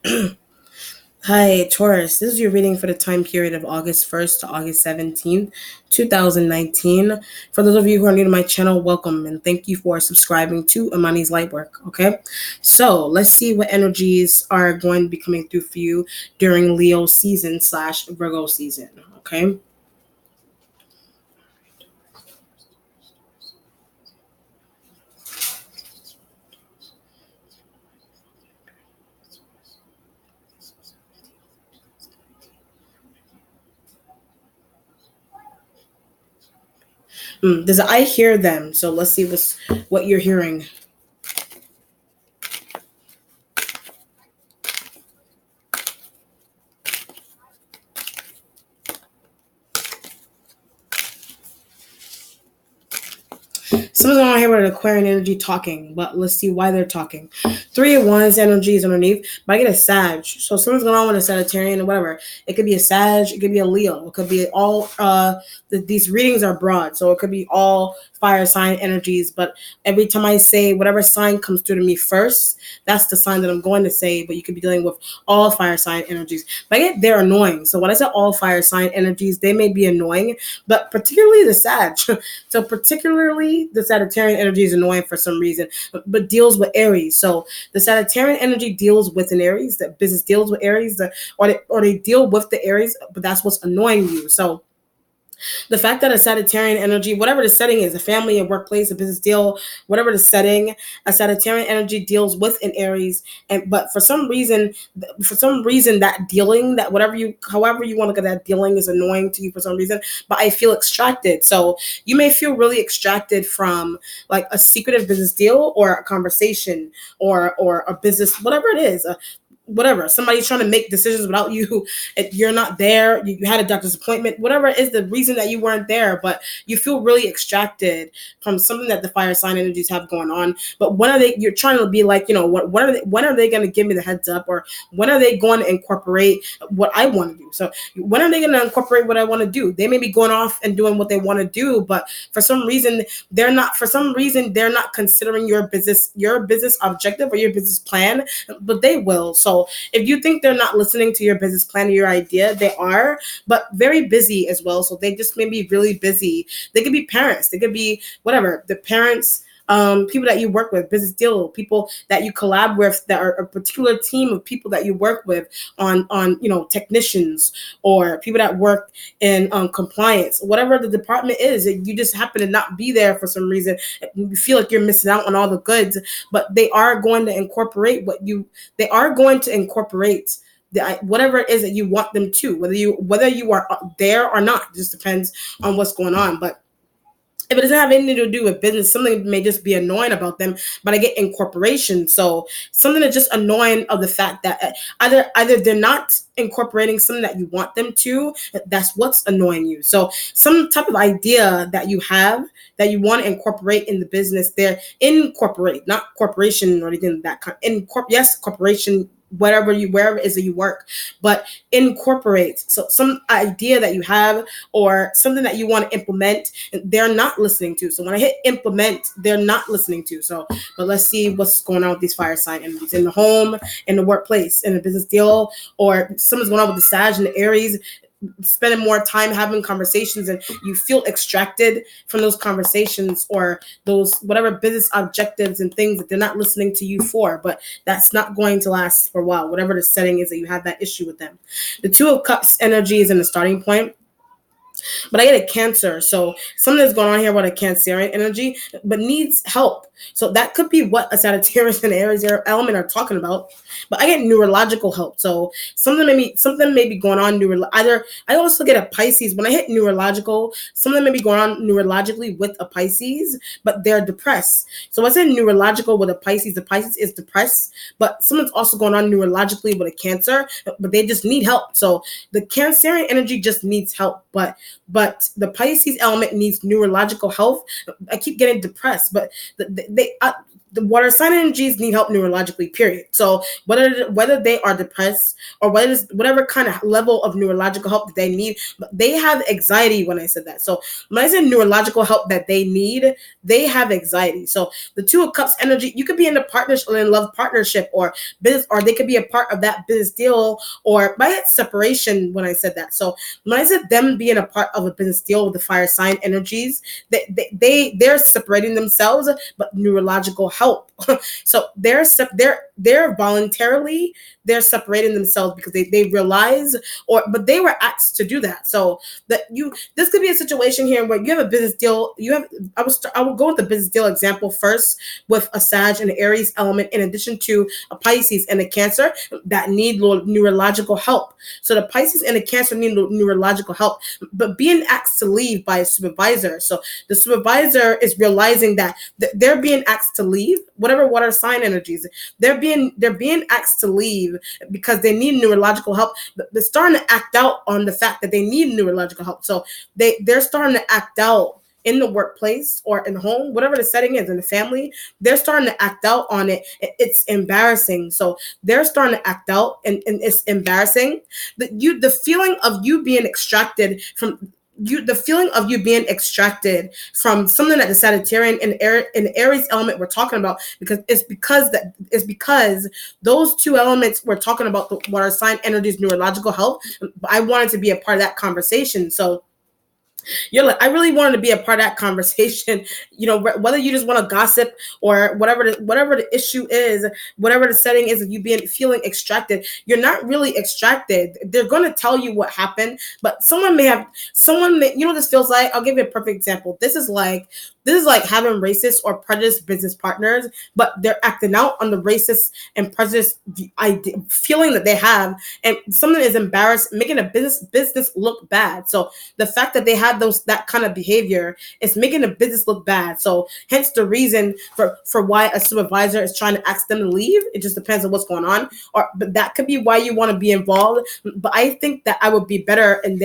Hi, Taurus. This is your reading for the time period of August 1st to August 17th, 2019. For those of you who are new to my channel, welcome and thank you for subscribing to Amani's Lightwork. Okay, so let's see what energies are going to be coming through for you during Leo season / Virgo season. Okay. Does I hear them? So let's see what you're hearing. Someone's going on here with an Aquarian energy talking, but let's see why they're talking. Three of Wands energy is underneath, but I get a Sag. So something's going on with a Sagittarian or whatever. It could be a Sag, it could be a Leo, it could be all. These readings are broad, so it could be all fire sign energies. But every time I say whatever sign comes through to me first, that's the sign that I'm going to say. But you could be dealing with all fire sign energies. But I get they're annoying. So when I say all fire sign energies, they may be annoying, but particularly the Sag. So particularly the Sagittarian energy is annoying for some reason, but deals with Aries. So the Sagittarian energy deals with an Aries. The business deals with Aries, or they deal with the Aries, but that's what's annoying you. So the fact that a Sagittarian energy, whatever the setting is, a family, a workplace, a business deal, whatever the setting, a Sagittarian energy deals with an Aries, and but for some reason that dealing, that however you want to look at that dealing is annoying to you for some reason. But I feel extracted, so you may feel really extracted from like a secretive business deal or a conversation or a business, whatever it is, whatever, somebody's trying to make decisions without you. You're not there, you had a doctor's appointment, whatever is the reason that you weren't there, but you feel really extracted from something that the fire sign energies have going on. But when are they, you're trying to be like, when are they going to give me the heads up, or when are they going to incorporate what I want to do? So when are they going to incorporate what I want to do? They may be going off and doing what they want to do, but for some reason they're not considering your business objective or your business plan, but they will. So if you think they're not listening to your business plan or your idea, they are, but very busy as well. So they just may be really busy. They could be parents, they could be whatever, the parents, people that you work with, business deal, people that you collab with, that are a particular team of people that you work with on technicians, or people that work in compliance, whatever the department is. You just happen to not be there for some reason. You feel like you're missing out on all the goods, but they are going to incorporate whatever it is that you want them to, whether you are there or not. It just depends on what's going on. But if it doesn't have anything to do with business, something may just be annoying about them, but I get incorporation. So something that's just annoying of the fact that either they're not incorporating something that you want them to, that's what's annoying you. So some type of idea that you have that you want to incorporate in the business, they're incorporate, not corporation or anything that kind. Yes, corporation, wherever it is that you work, but incorporate. So some idea that you have or something that you want to implement, they're not listening to. So when I hit implement, they're not listening to. So, but let's see what's going on with these fire sign energies in the home, in the workplace, in a business deal, or something's going on with the Sag and the Aries, spending more time having conversations, and you feel extracted from those conversations or those whatever business objectives and things that they're not listening to you for. But that's not going to last for a while, whatever the setting is that you have that issue with them. The Two of Cups energy is in the starting point, but I get a Cancer. So something that's going on here with a Cancerian energy, but needs help. So that could be what a Sagittarius and Aries element are talking about. But I get neurological help. So something may be going on either. I also get a Pisces. When I hit neurological, something may be going on neurologically with a Pisces, but they're depressed. So I said neurological with a Pisces. The Pisces is depressed, but someone's also going on neurologically with a Cancer, but they just need help. So the Cancerian energy just needs help, but the Pisces element needs neurological health. I keep getting depressed, but the water sign energies need help neurologically, period. So whether they are depressed or whatever kind of level of neurological help that they need, they have anxiety. When I said that, so when I said neurological help that they need, they have anxiety. So the Two of Cups energy, you could be in a partnership, in love partnership, or business, or they could be a part of that business deal, or by separation. When I said that, so when I said them being a part of a business deal with the fire sign energies, they're separating themselves, but neurological help. So they're voluntarily, they're separating themselves because they realize, or but they were asked to do that. So that you this could be a situation here where you have a business deal. You have I will go with the business deal example first, with a Sag and an Aries element, in addition to a Pisces and a Cancer that need neurological help. So the Pisces and the Cancer need neurological help, but being asked to leave by a supervisor. So the supervisor is realizing that they're being asked to leave, whatever water sign energies, they're being asked to leave because they need neurological help. But they're starting to act out on the fact that they need neurological help. So they're starting to act out in the workplace or in home, whatever the setting is, in the family. They're starting to act out on it. It's embarrassing. So they're starting to act out, and it's embarrassing. The feeling of you being extracted from the feeling of you being extracted from something that the Sagittarian and Aries element we're talking about, because those two elements we're talking about, the water sign energies, neurological health. I wanted to be a part of that conversation. So you're like, I really wanted to be a part of that conversation. Whether you just want to gossip or whatever the issue is, whatever the setting is, of you feeling extracted, you're not really extracted. They're going to tell you what happened, but this feels like. I'll give you a perfect example. This is like having racist or prejudiced business partners, but they're acting out on the racist and prejudiced feeling that they have, and something is embarrassed, making a business look bad. So the fact that they have that kind of behavior is making the business look bad. So hence the reason for why a supervisor is trying to ask them to leave. It just depends on what's going on, but that could be why you want to be involved. But I think that I would be better in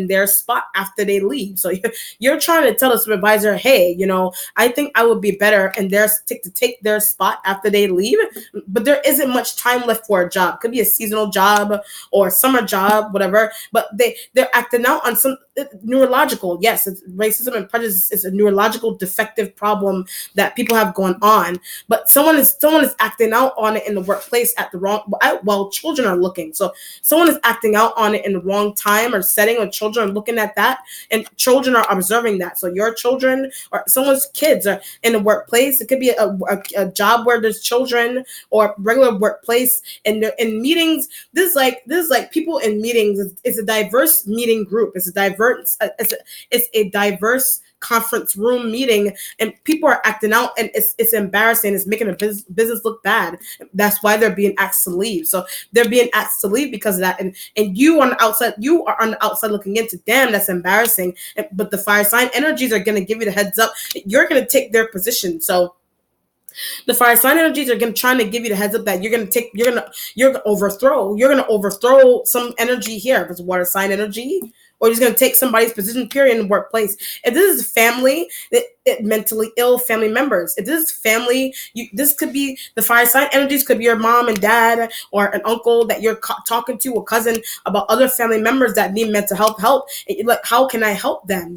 their spot after they leave. So you're trying to tell the supervisor, hey, I think I would be better in to take their spot after they leave. But there isn't much time left for a job. Could be a seasonal job or summer job, whatever. But they're acting out on some neurological. Yes, it's racism and prejudice is a neurological defective problem that people have going on. But someone is acting out on it in the workplace at the wrong while children are looking. So someone is acting out on it in the wrong time or setting, or children are looking at that, and children are observing that. So your children or someone's kids are in the workplace. It could be a job where there's children, or regular workplace, and in meetings. This is like people in meetings. It's a diverse meeting group. It's a diverse conference room meeting, and people are acting out, and it's embarrassing. It's making a business look bad. That's why they're being asked to leave. So they're being asked to leave because of that, and you are on the outside looking into, damn, that's embarrassing. But the fire sign energies are going to give you the heads up. You're going to take their position. So the fire sign energies are trying to give you the heads up that you're going to overthrow some energy here. If it's water sign energy, or you're going to take somebody's position, period, in the workplace. If this is family, mentally ill family members. If this is family, this could be the fire sign energies. Could be your mom and dad, or an uncle that you're talking to, a cousin, about other family members that need mental health help. And you're like, how can I help them?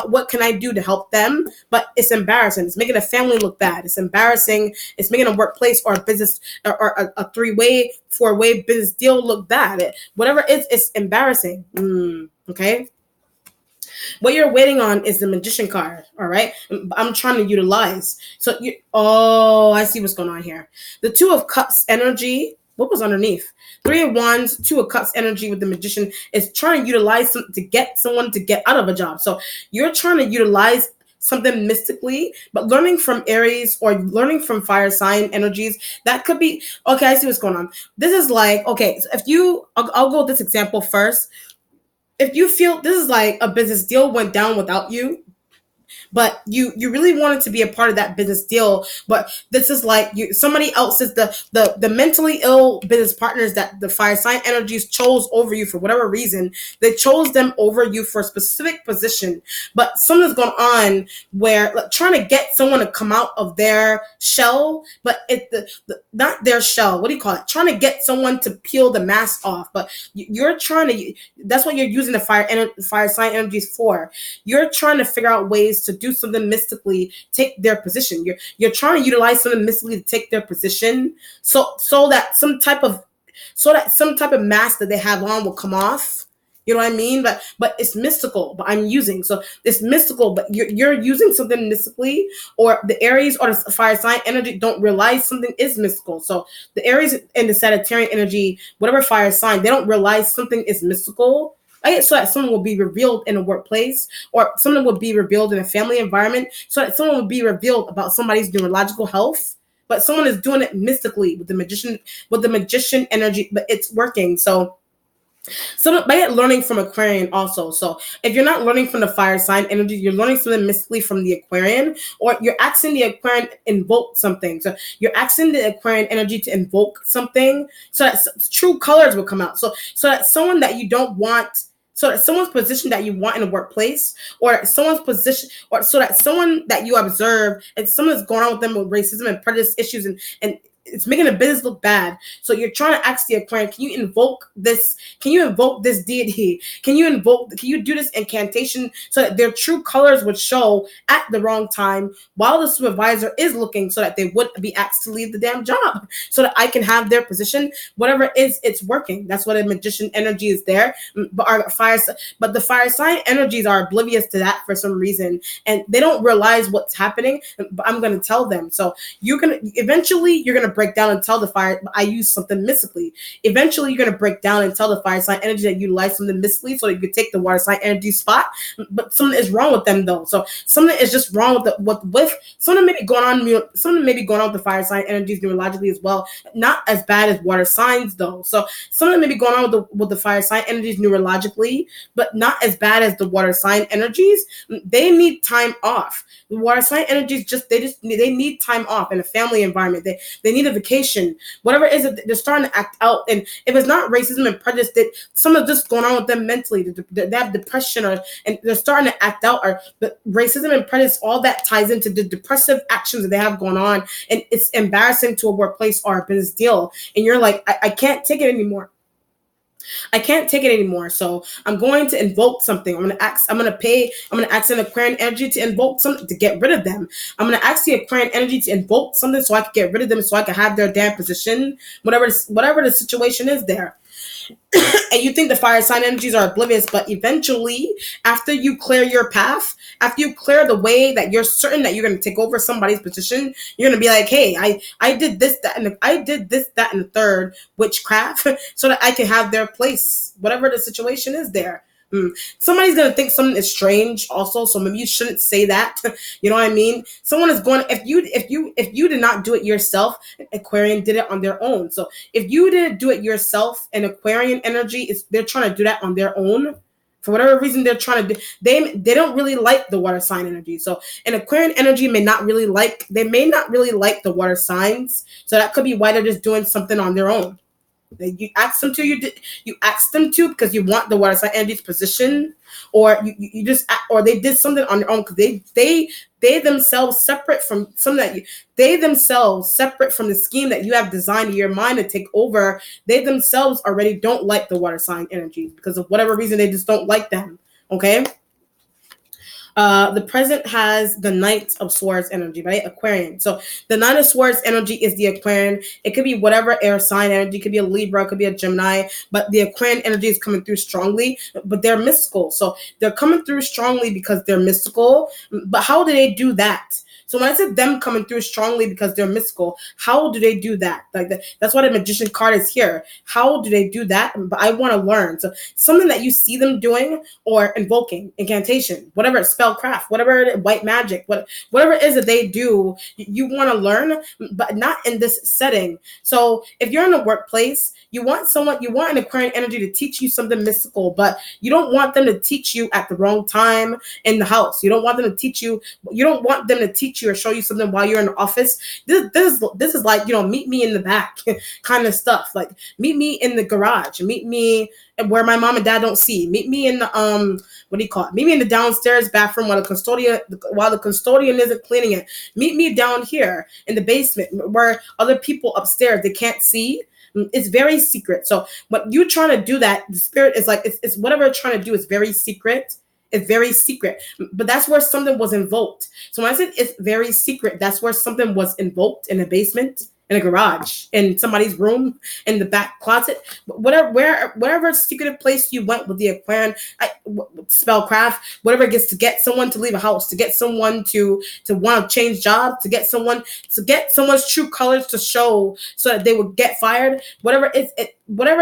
What can I do to help them? But it's embarrassing. It's making a family look bad. It's embarrassing. It's making a workplace or a business or a 3-way, 4-way business deal look bad. Whatever it's embarrassing. Okay. What you're waiting on is the Magician card. All right. I'm trying to utilize. So I see what's going on here. The Two of Cups energy. What was underneath? 3 of Wands, 2 of Cups energy with the Magician is trying to utilize something to get someone to get out of a job. So you're trying to utilize something mystically, but learning from Aries or learning from fire sign energies, that could be, okay, I see what's going on. This is like, okay, so I'll go with this example first. If you feel this is like a business deal went down without you, but you really wanted to be a part of that business deal. But this is like you somebody else's the mentally ill business partners that the fire sign energies chose over you for whatever reason. They chose them over you for a specific position, but something's going on where like, trying to get someone to come out of their shell, but not their shell, what do you call it, trying to get someone to peel the mask off. But you're trying to, that's what you're using the fire sign energies for. You're trying to figure out ways to do something mystically, take their position. You're trying to utilize something mystically to take their position, so that some type of mask that they have on will come off. You know what I mean? But it's mystical. But I'm using, so it's mystical. But you're using something mystically, or the Aries or the fire sign energy don't realize something is mystical. So the Aries and the Sagittarian energy, whatever fire sign, they don't realize something is mystical. So that someone will be revealed in a workplace, or something will be revealed in a family environment, so that someone will be revealed about somebody's neurological health. But someone is doing it mystically with the magician energy, but it's working. So by learning from Aquarian also. So if you're not learning from the fire sign energy, you're learning something mystically from the Aquarian, or you're asking the Aquarian invoke something. So you're asking the Aquarian energy to invoke something, so that true colors will come out. So that someone that you don't want, so that someone's position that you want in a workplace, or someone's position, or so that someone that you observe and someone's going on with them with racism and prejudice issues, and it's making the business look bad. So you're trying to ask the Aquarian, can you invoke this? Can you invoke this deity? Can you do this incantation so that their true colors would show at the wrong time while the supervisor is looking, so that they would be asked to leave the damn job, so that I can have their position? Whatever it is, it's working. That's what a magician energy is there. But the fire sign energies are oblivious to that for some reason, and they don't realize what's happening. But I'm going to tell them. So you're going to break down and tell the fire, I use something mystically. Eventually, you're going to break down and tell the fire sign energy that you utilize something mystically, so that you can take the water sign energy spot. But something is wrong with them, though. So something is just wrong with something may be going on. Something may be going on with the fire sign energies neurologically as well. Not as bad as water signs, though. So something may be going on with the fire sign energies neurologically, but not as bad as the water sign energies. They need time off. The water sign energies they need time off in a family environment. They need a vacation, whatever it is that they're starting to act out. And if it's not racism and prejudice, that something's just going on with them mentally, they have depression, and they're starting to act out, or the racism and prejudice, all that ties into the depressive actions that they have going on, and it's embarrassing to a workplace or a business deal. And you're like, I can't take it anymore. I can't take it anymore. So I'm going to invoke something. I'm going to ask an Aquarian energy to invoke something to get rid of them. I'm going to ask the Aquarian energy to invoke something so I can get rid of them, so I can have their damn position, whatever the situation is there. And you think the fire sign energies are oblivious, but eventually, after you clear your path, after you clear the way that you're certain that you're going to take over somebody's position, you're going to be like, hey, I did this, that, and the third witchcraft so that I can have their place, whatever the situation is there. Somebody's gonna think something is strange also, so maybe you shouldn't say that. You know what I mean? Someone is going, if you did not do it yourself, Aquarian did it on their own. So if you didn't do it yourself, an Aquarian energy they're trying to do that on their own. For whatever reason, they're trying to do, they don't really like the water sign energy. So an Aquarian energy may not really like the water signs. So that could be why they're just doing something on their own. You asked them to, you asked them to because you want the water sign energy's position, or you just, or they did something on their own because they themselves separate from something they themselves separate from the scheme that you have designed in your mind to take over. They themselves already don't like the water sign energy because of whatever reason. They just don't like them. Okay. The present has the Knight of Swords energy, right? Aquarian. So the Knight of Swords energy is the Aquarian. It could be whatever air sign energy. It could be a Libra, it could be a Gemini, but the Aquarian energy is coming through strongly, but they're mystical. So they're coming through strongly because they're mystical. But how do they do that? So when I said them coming through strongly because they're mystical, how do they do that? Like that's why the magician card is here. How do they do that? But I want to learn. So something that you see them doing or invoking, incantation, whatever, spellcraft, whatever, white magic, whatever it is that they do, you want to learn, but not in this setting. So if you're in a workplace, you want an Aquarian energy to teach you something mystical, but you don't want them to teach you at the wrong time in the house. You don't want them to teach you. You don't want them to teach you or show you something while you're in the office. This is like, meet me in the back kind of stuff. Like meet me in the garage. Meet me where my mom and dad don't see. Meet me in the what do you call it? Meet me in the downstairs bathroom while the custodian isn't cleaning it. Meet me down here in the basement where other people upstairs they can't see. It's very secret. So what you're trying to do, that the spirit is like, it's whatever it's trying to do is very secret. It's very secret. But that's where something was invoked. So when I said it's very secret, that's where something was invoked, in a basement, in a garage, in somebody's room, in the back closet, whatever secretive place you went with the Aquarian spellcraft, whatever it gets to get someone to leave a house, to get someone to want to change jobs, to get someone's true colors to show so that they would get fired, whatever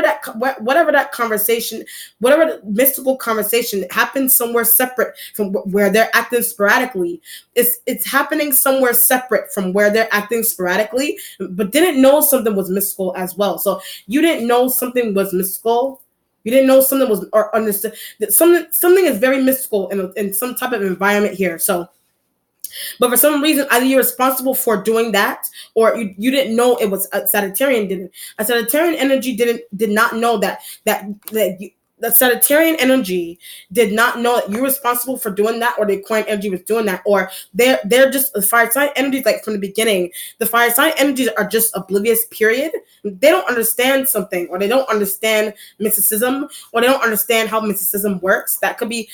that conversation, whatever the mystical conversation happens somewhere separate from where they're acting sporadically. It's happening somewhere separate from where they're acting sporadically, but didn't know something was mystical as well. So you didn't know something was mystical. You didn't know something was, or understood that something is very mystical in some type of environment here. So, but for some reason, either you're responsible for doing that, or you didn't know it was a Sagittarian didn't. A Sagittarian energy did not know that the Sagittarian energy did not know that you're responsible for doing that, or the Aquarian energy was doing that, or they're just the fire sign energies. Like from the beginning, the fire sign energies are just oblivious. Period. They don't understand something, or they don't understand mysticism, or they don't understand how mysticism works. That could be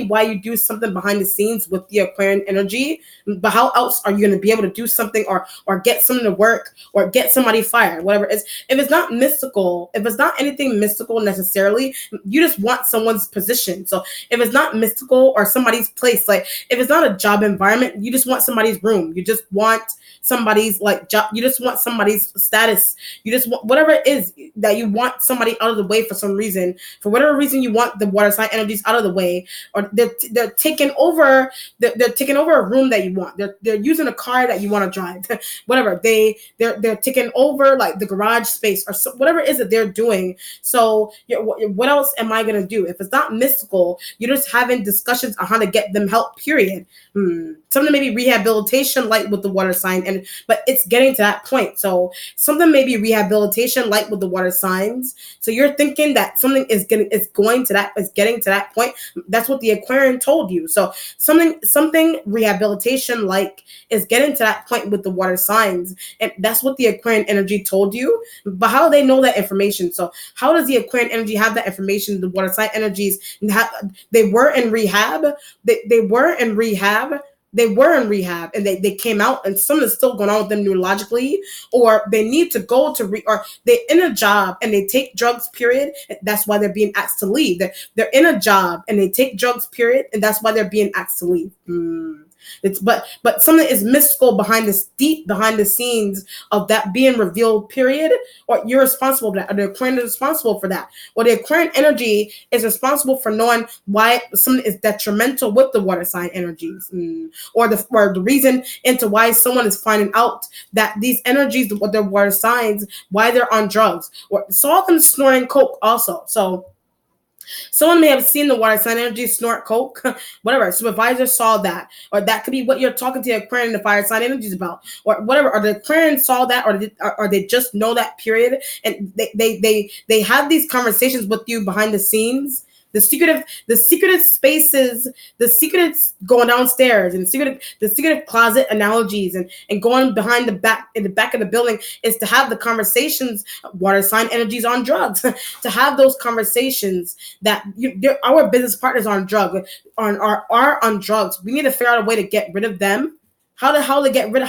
why you do something behind the scenes with the Aquarian energy. But how else are you going to be able to do something, or get something to work, or get somebody fired, whatever it is? If it's not mystical, if it's not anything mystical necessarily, you just want someone's position. So if it's not mystical or somebody's place, like if it's not a job environment, you just want somebody's room. You just want somebody's like job. You just want somebody's status. You just want whatever it is that you want somebody out of the way for some reason. For whatever reason, you want the water sign energies out of the way, or they're taking over. They're taking over a room that you want. They're using a car that you want to drive. Whatever they're taking over, like the garage space, or whatever it is that they're doing. So what else am I going to do? If it's not mystical, you're just having discussions on how to get them help, period. Something maybe rehabilitation, like with the water sign, but it's getting to that point. So something maybe rehabilitation, like with the water signs. So you're thinking that something is getting to that point. That's what the Aquarian told you. So something rehabilitation like is getting to that point with the water signs, and that's what the Aquarian energy told you. But how do they know that information? So how does the Aquarian energy have that information? The water sign energies, they were in rehab. They were in rehab. And they came out, and something is still going on with them neurologically, or they need to go to or they're in a job and they take drugs, period. That's why they're being asked to leave. They're in a job and they take drugs, period, and that's why they're being asked to leave. But something is mystical deep behind the scenes of that being revealed, period. Or you're responsible for that, or the Aquarian is responsible for that, or the Aquarian energy is responsible for knowing why something is detrimental with the water sign energies, or the reason into why someone is finding out that these energies, their water signs, why they're on drugs, or saw them snorting coke also. So someone may have seen the water sign energy snort coke, whatever. Supervisor saw that, or that could be what you're talking to the Aquarian and the fire sign energies about, or whatever. Or the Aquarian saw that, or they just know that, period. And they have these conversations with you behind the scenes. The secretive spaces, the secret going downstairs, and the secretive closet analogies, and going behind in the back of the building is to have the conversations. Water sign energies on drugs, to have those conversations that our business partners are on drugs. We need to figure out a way to get rid of them. How to get rid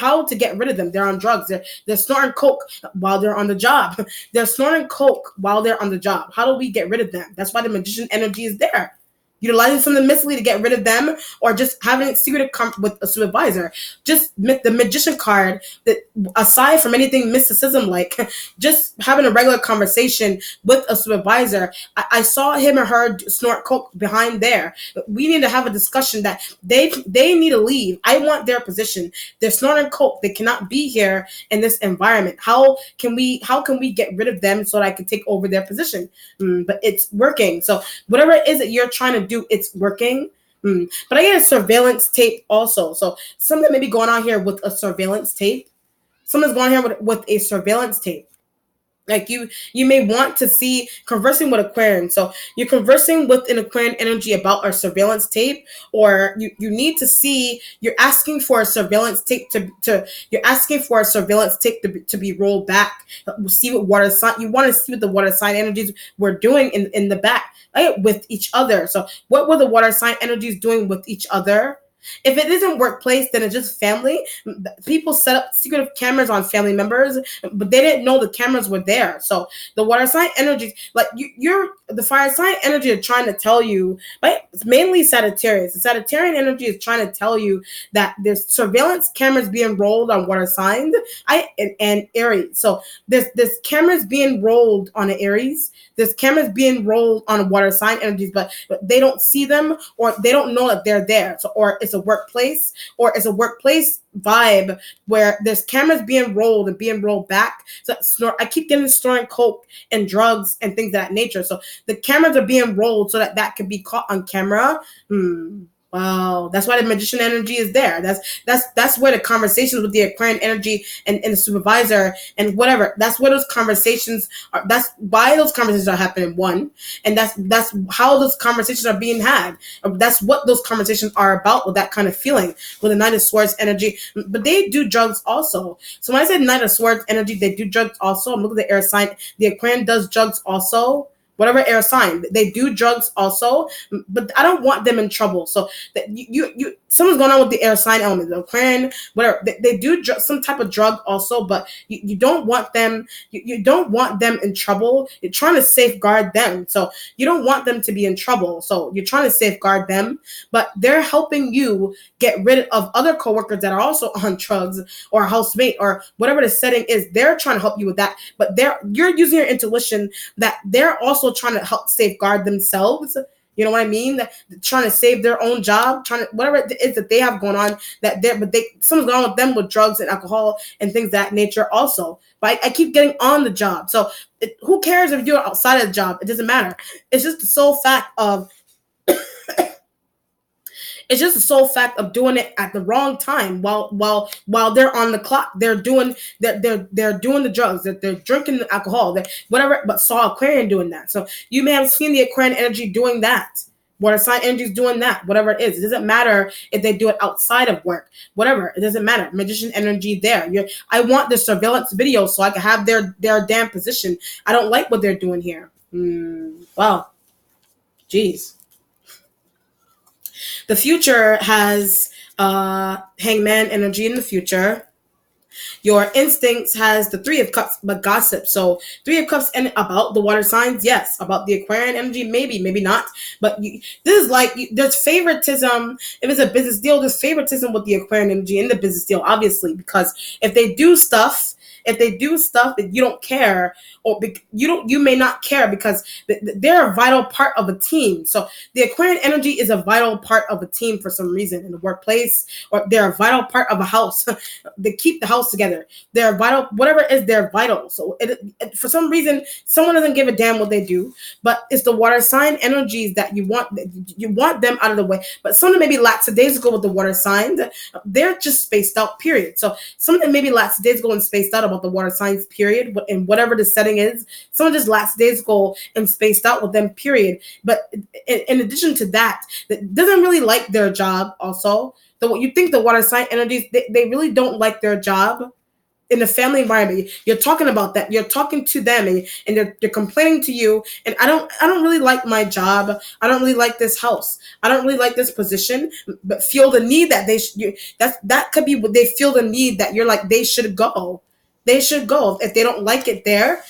of them? They're on drugs. They're snorting coke while they're on the job. They're snorting coke while they're on the job. How do we get rid of them? That's why the magician energy is there. utilizing something mentally to get rid of them, or just having a secretive with a supervisor. Just the magician card, that aside from anything mysticism, like just having a regular conversation with a supervisor. I saw him or her snort coke behind there. We need to have a discussion that they need to leave. I want their position. They're snorting coke. They cannot be here in this environment. How can we get rid of them so that I can take over their position? But it's working. So whatever it is that you're trying to do, it's working. But I get a surveillance tape also. So something may be going on here with a surveillance tape. Someone's going here with a surveillance tape. Like you may want to see conversing with Aquarian. So you're conversing with an Aquarian energy about a surveillance tape, or you need to see, you're asking for a surveillance tape to you're asking for a surveillance tape to be rolled back. See what water sign, you want to see what the water sign energies were doing in the back, right, with each other. So what were the water sign energies doing with each other? If it isn't workplace, then it's just family. People set up secretive cameras on family members, but they didn't know the cameras were there. So the water sign energies, like you're the fire sign energy is trying to tell you, right? It's mainly Sagittarius. The Sagittarian energy is trying to tell you that there's surveillance cameras being rolled on water signs, and Aries. So there's cameras being rolled on an Aries. There's cameras being rolled on water sign energies, but they don't see them, or they don't know that they're there. So, or it's a workplace, or it's a workplace vibe where there's cameras being rolled and being rolled back. So I keep getting snoring coke and drugs and things of that nature. So the cameras are being rolled so that can be caught on camera. Wow, that's why the magician energy is there. That's where the conversations with the Aquarian energy and the supervisor and whatever. That's where those conversations are. That's why those conversations are happening. One, and that's how those conversations are being had. That's what those conversations are about, with that kind of feeling with the Knight of Swords energy. But they do drugs also. So when I said Knight of Swords energy, they do drugs also. I'm looking at the air sign. The Aquarian does drugs also. Whatever air sign, they do drugs also, but I don't want them in trouble. So that you something's going on with the air sign element, the Aquarian, whatever. They do some type of drug also, but you don't want them. You don't want them in trouble. You're trying to safeguard them, so you don't want them to be in trouble. So you're trying to safeguard them, but they're helping you get rid of other coworkers that are also on drugs, or a housemate, or whatever the setting is. They're trying to help you with that, but you're using your intuition that they're also trying to help safeguard themselves. You know what I mean? They're trying to save their own job, trying to whatever it is that they have going on, something's going on with them with drugs and alcohol and things of that nature also. But I keep getting on the job. So who cares if you're outside of the job? It doesn't matter. It's just the sole fact of It's just the sole fact of doing it at the wrong time while they're on the clock. They're doing the drugs, that they're drinking the alcohol, whatever. But saw Aquarian doing that. So you may have seen the Aquarian energy doing that. Water sign energy is doing that. Whatever it is, it doesn't matter if they do it outside of work. Whatever, it doesn't matter. Magician energy there. I want the surveillance video so I can have their damn position. I don't like what they're doing here. Wow. Jeez. The future has hangman energy in the future. Your instincts has the Three of Cups, but gossip. So Three of Cups and about the water signs, yes. About the Aquarian energy, maybe not. But this is like, there's favoritism. If it's a business deal, there's favoritism with the Aquarian energy in the business deal, obviously, because if they do stuff that you don't care, or you may not care because they're a vital part of a team. So the Aquarian energy is a vital part of a team for some reason in the workplace, or they're a vital part of a house. They keep the house together. They're vital, whatever it is, they're vital. So for some reason, someone doesn't give a damn what they do, but it's the water sign energies that you want them out of the way. But something maybe lackadaisical with the water signs, they're just spaced out, period. So something maybe lackadaisical and spaced out about the water signs, period, and whatever the setting is, someone just lackadaisical and spaced out with them, period. But in addition to that, that doesn't really like their job also. So what you think the water sign energies, they really don't like their job in the family environment. You're talking about that. You're talking to them, and they're complaining to you. And I don't really like my job. I don't really like this house. I don't really like this position. But feel the need that that could be what they feel, the need that you're like, they should go. They should go if they don't like it there.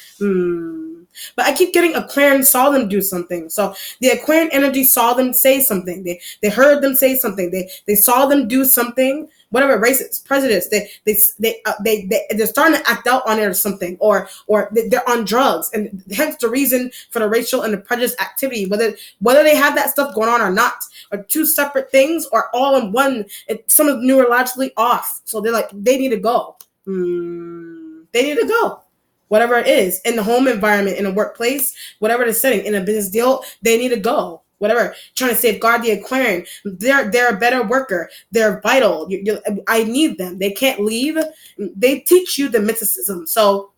But I keep getting Aquarian saw them do something. So the Aquarian energy saw them say something. They heard them say something. They saw them do something. Whatever racist prejudice, they're starting to act out on it or something, or they're on drugs, and hence the reason for the racial and the prejudice activity. Whether they have that stuff going on or not, or two separate things, or all in one. Some is neurologically off, so they need to go. They need to go. Whatever it is, in the home environment, in a workplace, whatever the setting, in a business deal, they need to go. Whatever, trying to safeguard the Aquarian. They're a better worker. They're vital. I need them. They can't leave. They teach you the mysticism. So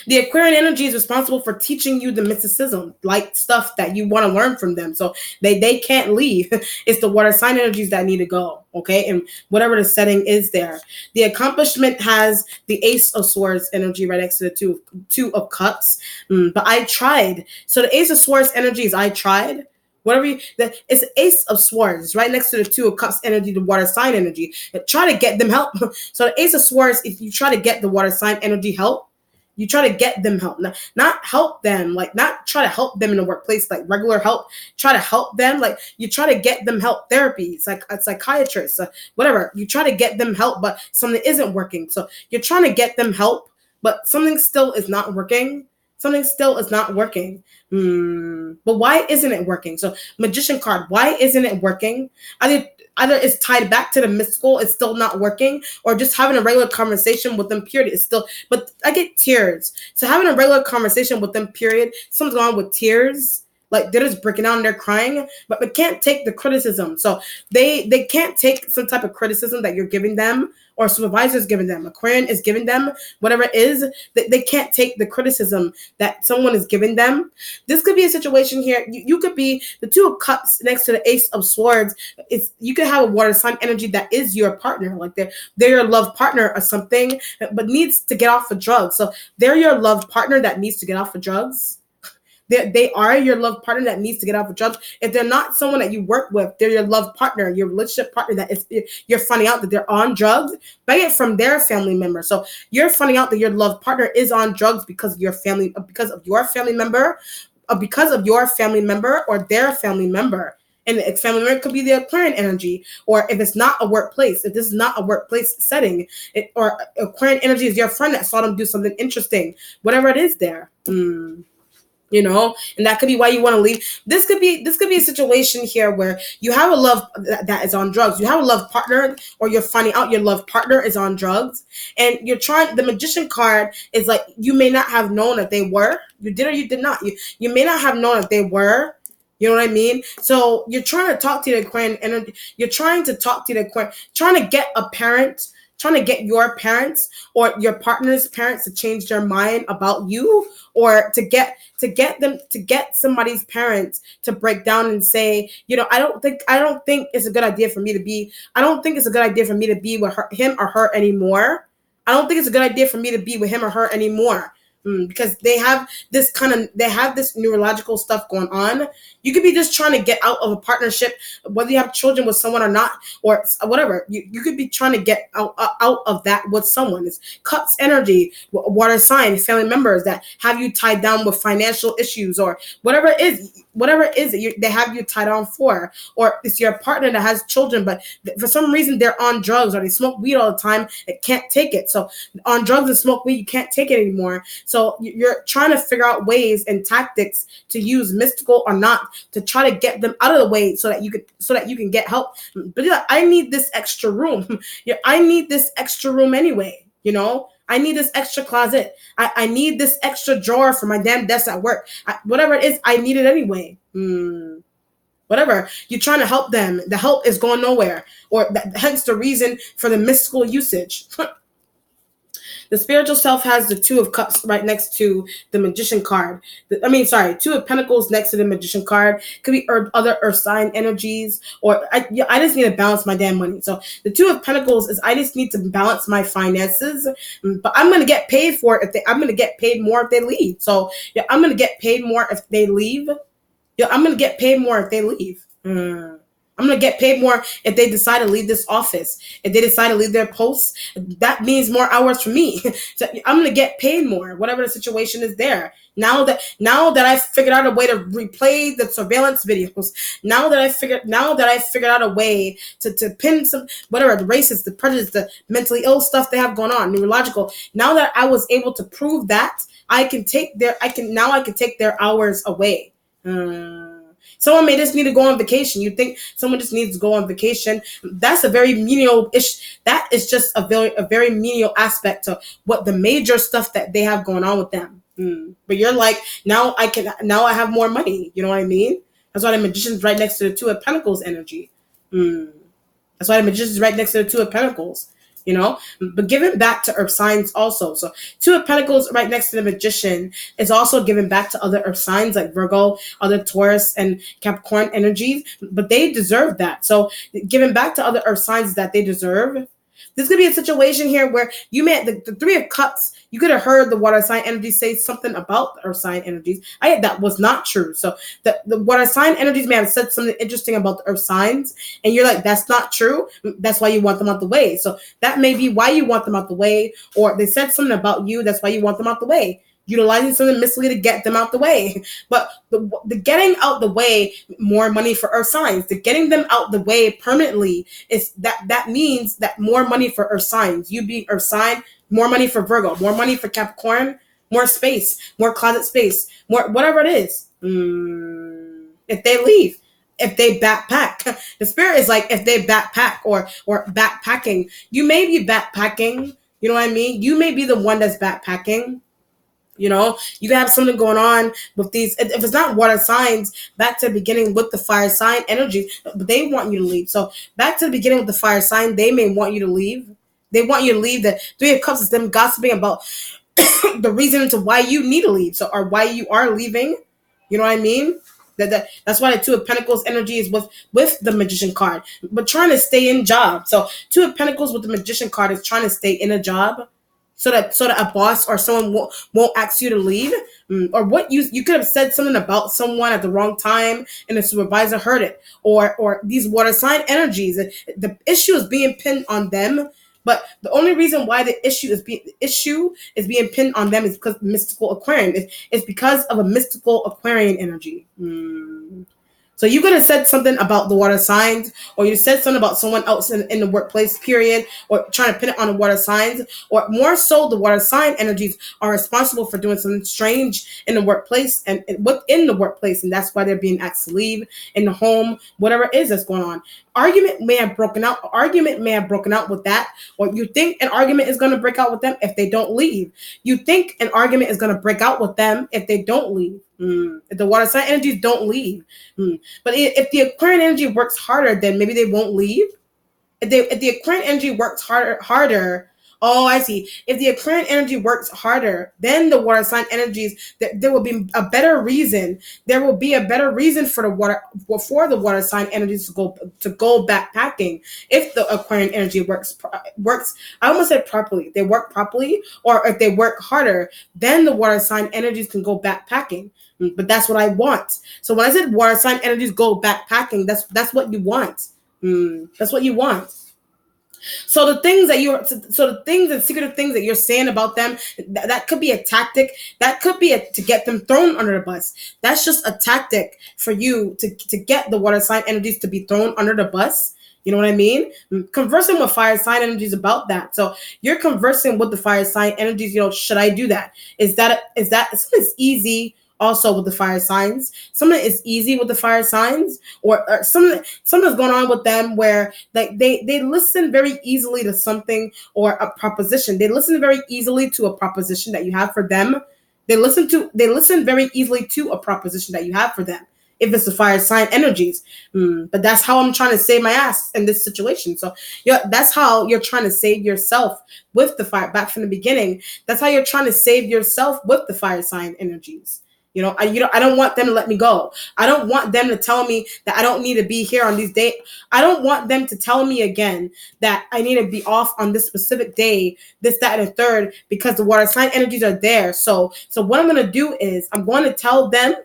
the Aquarian energy is responsible for teaching you the mysticism, like stuff that you want to learn from them. So they can't leave. It's the water sign energies that need to go. Okay, and whatever the setting is there. The accomplishment has the Ace of Swords energy right next to the two of Cups. But I tried. So the Ace of Swords energy is I tried. It's the Ace of Swords right next to the Two of Cups energy, the water sign energy. Try to get them help. So the Ace of Swords, if you try to get the water sign energy help, you try to get them help, not help them, like not try to help them in the workplace, like regular help. Try to help them, like you try to get them help therapy. It's like a psychiatrist, whatever. You try to get them help, but something isn't working. So you're trying to get them help, but something still is not working. Something still is not working. But why isn't it working? So Magician card, why isn't it working? Either it's tied back to the mystical, it's still not working, or just having a regular conversation with them, period, is still, but I get tears. So having a regular conversation with them, period, something's going on with tears. Like they're just breaking down and they're crying, but they can't take the criticism. So they can't take some type of criticism that you're giving them or supervisor's giving them. Aquarian is giving them, whatever it is, they can't take the criticism that someone is giving them. This could be a situation here. You could be the Two of Cups next to the Ace of Swords. You could have a water sign energy that is your partner, like they're your love partner or something, but needs to get off of drugs. So they're your love partner that needs to get off of drugs. They are your love partner that needs to get off of drugs. If they're not someone that you work with, they're your love partner, your relationship partner that is, you're finding out that they're on drugs, buy it from their family member. So you're finding out that your love partner is on drugs because of your family member, or their family member. And the family member could be the Aquarian energy, or if it's not a workplace, if this is not a workplace setting, or Aquarian energy is your friend that saw them do something interesting, whatever it is there. And that could be why you want to leave. This could be a situation here where you have a love that is on drugs. You have a love partner, or you're finding out your love partner is on drugs, and you're trying. The Magician card is like, you may not have known that they were. You did or you did not. You may not have known that they were. You know what I mean? So you're trying to talk to the Aquarian energy. You're trying to talk to the Aquarian, trying to get a parent, trying to get your parents or your partner's parents to change their mind about you, or to get somebody's parents to break down and say, I don't think it's a good idea for me to be. I don't think it's a good idea for me to be with him or her anymore. I don't think it's a good idea for me to be with him or her anymore. Because they have this neurological stuff going on. You could be just trying to get out of a partnership, whether you have children with someone or not, or whatever. You could be trying to get out of that with someone. It's Cups energy, water sign, family members that have you tied down with financial issues, or whatever it is that they have you tied on for, or it's your partner that has children, but for some reason they're on drugs, or they smoke weed all the time and can't take it. So on drugs and smoke weed, you can't take it anymore. So you're trying to figure out ways and tactics to use mystical or not to try to get them out of the way so that you can get help. But I need this extra room. I need this extra room anyway. I need this extra closet. I need this extra drawer for my damn desk at work. Whatever it is, I need it anyway. Whatever. You're trying to help them. The help is going nowhere. Or hence the reason for the mystical usage. The spiritual self has the Two of Cups right next to the Magician card. Two of Pentacles next to the Magician card. Could be other earth sign energies, or I just need to balance my damn money. So the Two of Pentacles is I just need to balance my finances, but I'm gonna get paid for it I'm gonna get paid more if they leave. So I'm gonna get paid more if they leave. I'm gonna get paid more if they leave. I'm I'm going to get paid more if they decide to leave this office. If they decide to leave their posts, that means more hours for me. So I'm going to get paid more, whatever the situation is there. Now that I figured out a way to replay the surveillance videos, now that I figured out a way to pin some whatever the racist, the prejudice, the mentally ill stuff they have going on, neurological. Now that I was able to prove that, I can take their hours away. Someone may just need to go on vacation. You think someone just needs to go on vacation? That's a very menial ish. That is just a very menial aspect to what the major stuff that they have going on with them. But you're like, now I have more money. You know what I mean? That's why the magician's right next to the Two of Pentacles energy. That's why the magician's right next to the Two of Pentacles. You know, but giving back to earth signs also. So Two of Pentacles right next to the magician is also giving back to other earth signs like Virgo, other Taurus and Capricorn energies, but they deserve that. So giving back to other earth signs that they deserve. There's going to be a situation here where you may, the Three of Cups, you could have heard the water sign energy say something about the earth sign energies. That was not true. So the water sign energies may have said something interesting about the earth signs, and you're like, that's not true. That's why you want them out the way. So that may be why you want them out the way, or they said something about you. That's why you want them out the way. Utilizing something mistily to get them out the way. But the getting out the way, more money for earth signs. The getting them out the way permanently is that means that more money for earth signs. You being earth sign, more money for Virgo, more money for Capricorn, more space, more closet space, more whatever it is. If they leave, if they backpack, the spirit is like if they backpack or backpacking. You may be backpacking. You know what I mean? You may be the one that's backpacking. You know, you can have something going on with these. If it's not water signs, back to the beginning with the fire sign energy, but they want you to leave. So back to the beginning with the fire sign, they may want you to leave. They want you to leave. The Three of Cups is them gossiping about the reason to why you need to leave. So, or why you are leaving. You know what I mean? That's why the Two of Pentacles energy is with the Magician card, but trying to stay in job. So Two of Pentacles with the Magician card is trying to stay in a job. So that a boss or someone won't ask you to leave, or what you could have said something about someone at the wrong time and the supervisor heard it, or these water sign energies. The issue is being pinned on them, but the only reason why the issue is being pinned on them is because mystical Aquarian. It's because of a mystical Aquarian energy. So you could have said something about the water signs, or you said something about someone else in the workplace, period, or trying to pin it on the water signs, or more so the water sign energies are responsible for doing something strange in the workplace and within the workplace, and that's why they're being asked to leave in the home, whatever it is that's going on. Argument may have broken out with that, or you think an argument is going to break out with them if they don't leave. You think an argument is going to break out with them if they don't leave. If the water sign energies don't leave. But if the Aquarian energy works harder, then maybe they won't leave. If the Aquarian energy works harder. Oh, I see. If the Aquarian energy works harder, then the water sign energies, there will be a better reason. There will be a better reason for the water sign energies to go backpacking. If the Aquarian energy works, I almost said properly. They work properly, or if they work harder, then the water sign energies can go backpacking. But that's what I want. So when I said water sign energies go backpacking, that's what you want. That's what you want. So the things and secretive things that you're saying about them, that could be a tactic. That could be to get them thrown under the bus. That's just a tactic for you to get the water sign energies to be thrown under the bus. You know what I mean? Conversing with fire sign energies about that. So you're conversing with the fire sign energies. You know, should I do that? Is that something's easy? Also with the fire signs, something is easy with the fire signs, or something's going on with them where like they listen very easily to something or a proposition. They listen very easily to a proposition that you have for them. They listen very easily to a proposition that you have for them. If it's the fire sign energies, but that's how I'm trying to save my ass in this situation. So that's how you're trying to save yourself with the fire. Back from the beginning, that's how you're trying to save yourself with the fire sign energies. I don't want them to let me go. I don't want them to tell me that I don't need to be here on these days. I don't want them to tell me again that I need to be off on this specific day, this, that, and the third, because the water sign energies are there. So what I'm going to do is I'm going to tell them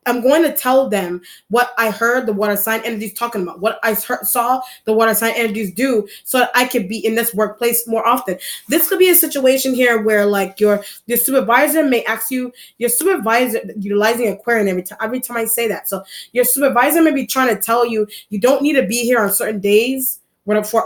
I'm going to tell them what I heard the water sign energies talking about, what I saw the water sign energies do, so that I could be in this workplace more often. This could be a situation here where like your supervisor may ask you, your supervisor utilizing Aquarian every time I say that. So your supervisor may be trying to tell you you don't need to be here on certain days, for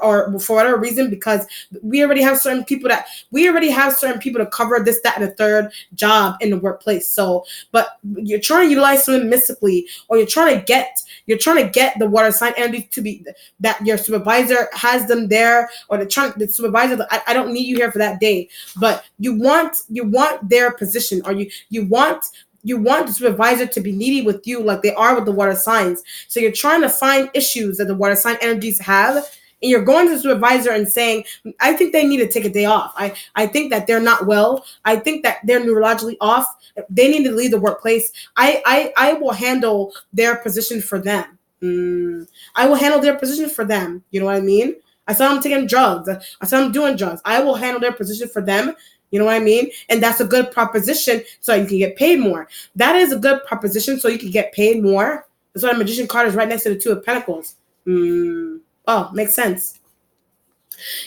whatever reason, because we already have certain people to cover this, that, and the third job in the workplace. So, but you're trying to utilize something mystically, or you're trying to get the water sign energy to be that your supervisor has them there, or the supervisor. I don't need you here for that day, but you want their position, or you want the supervisor to be needy with you like they are with the water signs. So you're trying to find issues that the water sign energies have, and you're going to the supervisor and saying, I think they need to take a day off. I think that they're not well. I think that they're neurologically off. They need to leave the workplace. I will handle their position for them. I will handle their position for them. You know what I mean? I saw them taking drugs. I saw them doing drugs. I will handle their position for them. You know what I mean? And that's a good proposition, so you can get paid more. That is a good proposition, so you can get paid more. That's why the Magician card is right next to the Two of Pentacles. Oh, makes sense.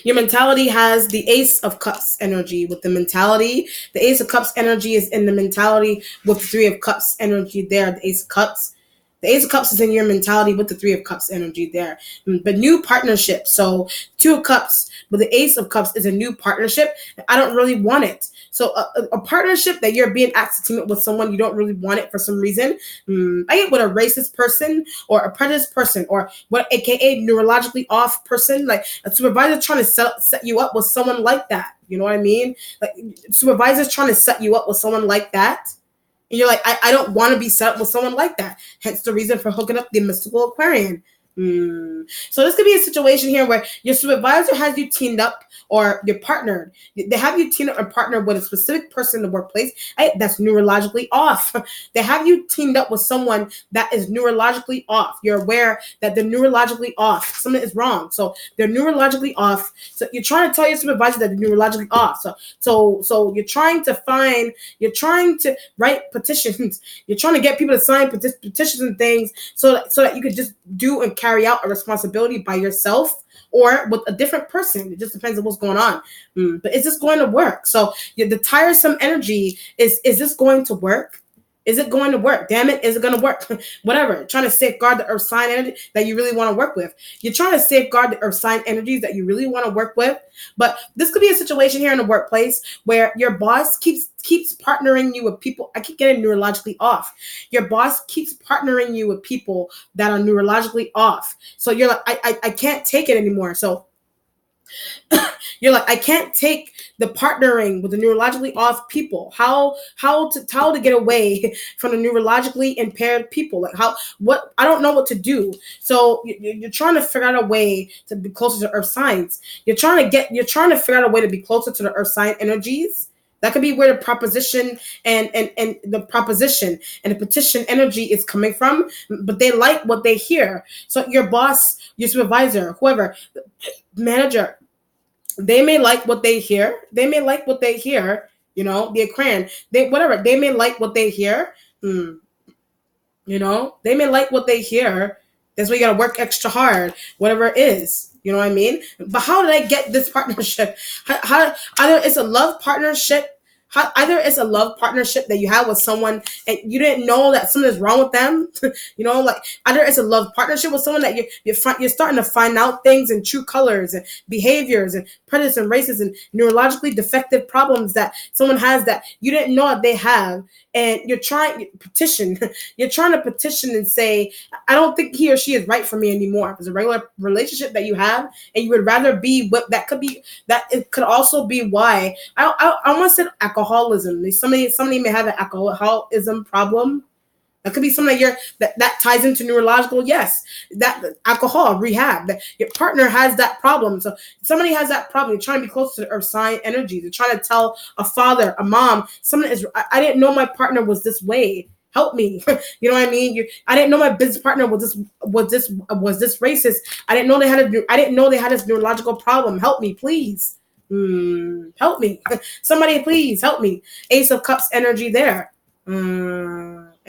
Your mentality has the Ace of Cups energy with the mentality. The Ace of Cups energy is in the mentality with the Three of Cups energy there. The Ace of Cups. The Ace of Cups is in your mentality with the Three of Cups energy there. But new partnership. So Two of Cups, but the Ace of Cups is a new partnership. I don't really want it. So a partnership that you're being asked to team up with someone you don't really want it for some reason. I get with a racist person or a prejudiced person or what, aka neurologically off person, like a supervisor trying to set you up with someone like that. You know what I mean? Like supervisors trying to set you up with someone like that. And you're like, I don't want to be set up with someone like that. Hence the reason for hooking up the mystical Aquarian. So this could be a situation here where your supervisor has you teamed up or you're partnered. They have you teamed up and partnered with a specific person in the workplace that's neurologically off. They have you teamed up with someone that is neurologically off. You're aware that they're neurologically off. Something is wrong. So they're neurologically off. So you're trying to tell your supervisor that they're neurologically off. So you're trying to write petitions. You're trying to get people to sign petitions and things so that you could just do and carry out a responsibility by yourself or with a different person. It just depends on what's going on. But is this going to work? So the tiresome energy is this going to work? Is it going to work? Damn it, is it going to work? Whatever. Trying to safeguard the earth sign energy that you really want to work with. You're trying to safeguard the earth sign energies that you really want to work with. But this could be a situation here in the workplace where your boss keeps partnering you with people. I keep getting neurologically off. Your boss keeps partnering you with people that are neurologically off. So you're like, I can't take it anymore. So you're like, I can't take the partnering with the neurologically off people. How to get away from the neurologically impaired people? Like I don't know what to do. So you're trying to figure out a way to be closer to earth signs. You're trying to figure out a way to be closer to the earth sign energies. That could be where the proposition and the proposition and the petition energy is coming from, but they like what they hear. So your boss, your supervisor, whoever, manager, they may like what they hear. They may like what they hear. You know, the Aquarian, they may like what they hear. You know, they may like what they hear. That's why you gotta work extra hard, whatever it is. You know what I mean? But how did I get this partnership? How either it's a love partnership. Either it's a love partnership that you have with someone and you didn't know that something's wrong with them. You know, like either it's a love partnership with someone that you're starting to find out things and true colors and behaviors and prejudice and races and neurologically defective problems that someone has that you didn't know that they have. And you're trying to petition and say, I don't think he or she is right for me anymore. If it's a regular relationship that you have and you would rather be with, it could also be why I almost said alcoholism. Somebody may have an alcoholism problem. That could be something that ties into neurological. Yes, that alcohol rehab. That your partner has that problem. So somebody has that problem. You're trying to be close to the earth sign energy. They're trying to tell a father, a mom, someone is. I didn't know my partner was this way. Help me. You know what I mean? I didn't know my business partner was this racist. I didn't know they had this neurological problem. Help me, please. Help me. Somebody please help me. Ace of Cups energy there.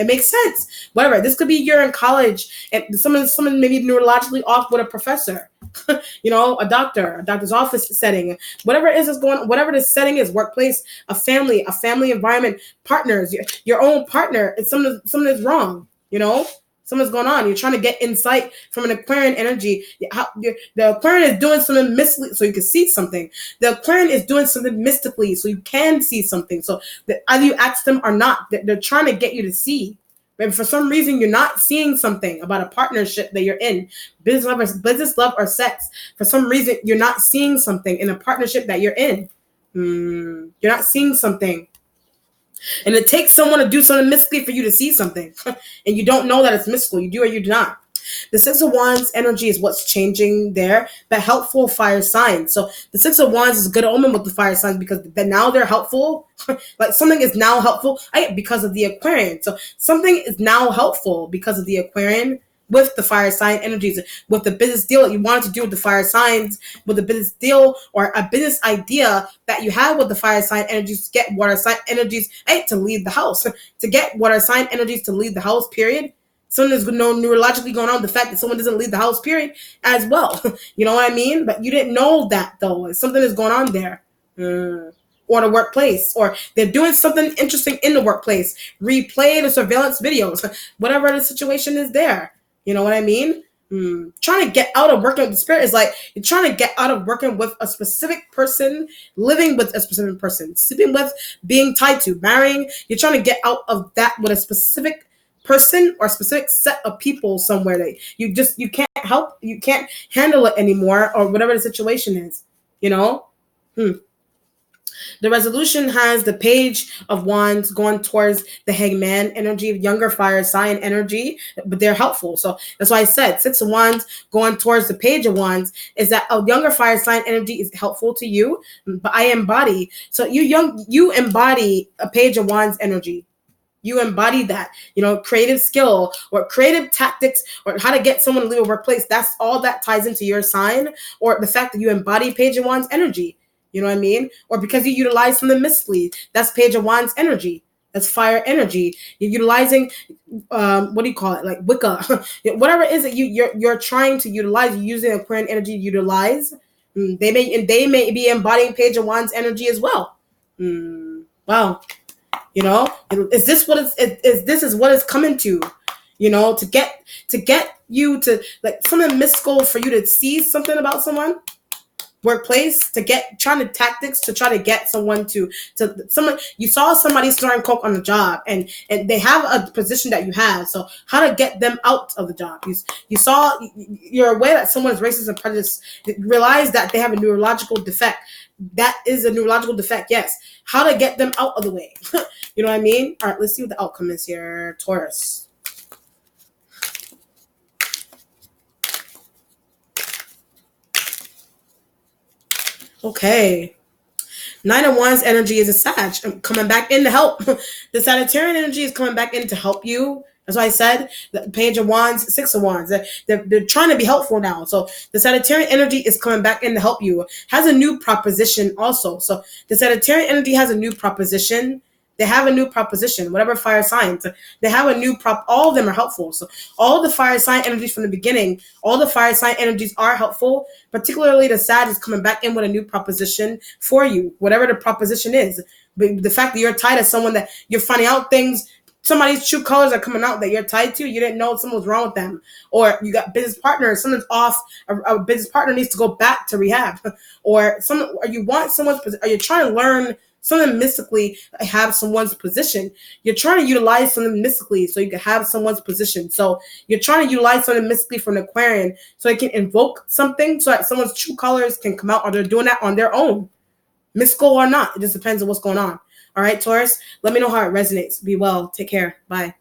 It makes sense. Whatever. This could be you're in college and someone maybe neurologically off with a professor. A doctor's office setting, whatever it is going on, whatever the setting is, workplace, a family environment, partners, your own partner, it's something is wrong, something's going on. You're trying to get insight from an Aquarian energy. The Aquarian is doing something mystically so you can see something. The Aquarian is doing something mystically so you can see something. So either you ask them or not, they're trying to get you to see. But for some reason, you're not seeing something about a partnership that you're in, business, love, or sex. For some reason, you're not seeing something in a partnership that you're in. You're not seeing something. And it takes someone to do something mystically for you to see something. And you don't know that it's mystical. You do or you do not. The Six of Wands energy is what's changing there. The helpful fire signs. So the Six of Wands is a good omen with the fire signs because now they're helpful. Like something is now helpful because of the Aquarian. So something is now helpful because of the Aquarian with the fire sign energies, with the business deal that you wanted to do with the fire signs, with the business deal or a business idea that you have with the fire sign energies to get water sign energies to leave the house, to get water sign energies to leave the house, period. Something is neurologically going on, the fact that someone doesn't leave the house, period, as well. You know what I mean? But you didn't know that, though. Something is going on there. Or the workplace, or they're doing something interesting in the workplace. Replay the surveillance videos, whatever the situation is there. You know what I mean? Trying to get out of working with the spirit is like you're trying to get out of working with a specific person, living with a specific person, sleeping with, being tied to, marrying. You're trying to get out of that with a specific person or a specific set of people somewhere that you can't handle it anymore, or whatever the situation is. The resolution has the Page of Wands going towards the Hangman energy, younger fire sign energy, but they're helpful. So that's why I said Six of Wands going towards the Page of Wands is that a younger fire sign energy is helpful to you, but I embody. So you embody a Page of Wands energy. You embody that, creative skill or creative tactics or how to get someone to leave a workplace. That's all that ties into your sign, or the fact that you embody Page of Wands energy. You know what I mean? Or because you utilize something mystically. That's Page of Wands energy. That's fire energy. You're utilizing, what do you call it? Like Wicca. Whatever it is that you're trying to utilize, you're using Aquarian energy to utilize. They may be embodying Page of Wands energy as well. Wow. Is this what it's coming to? To get you to, like, something mystical for you to see something about someone. Workplace, trying to tactics to try to get someone to someone. You saw somebody snorting coke on the job and they have a position that you have, so how to get them out of the job. You're aware that someone is racist and prejudiced. Realize that they have a neurological defect. That is a neurological defect, yes. How to get them out of the way. You know what I mean? All right, let's see what the outcome is here. Taurus. Okay. Nine of Wands energy is a Sag. I'm coming back in to help. The Sagittarian energy is coming back in to help you. That's why I said the Page of Wands, Six of Wands. They're trying to be helpful now. So the Sagittarian energy is coming back in to help you. Has a new proposition also. So the Sagittarian energy has a new proposition. They have a new proposition, whatever fire signs. They have a new all of them are helpful. So all the fire sign energies from the beginning, all the fire sign energies are helpful. Particularly the Sag is coming back in with a new proposition for you, whatever the proposition is. But the fact that you're tied to someone, that you're finding out things, somebody's true colors are coming out that you're tied to, you didn't know something was wrong with them. Or you got business partners, something's off, a business partner needs to go back to rehab. Or you want someone's, are you trying to learn something mystically, have someone's position. You're trying to utilize something mystically so you can have someone's position. So you're trying to utilize something mystically from an Aquarian so it can invoke something so that someone's true colors can come out, or they're doing that on their own. Mystical or not, it just depends on what's going on. All right, Taurus, let me know how it resonates. Be well. Take care. Bye.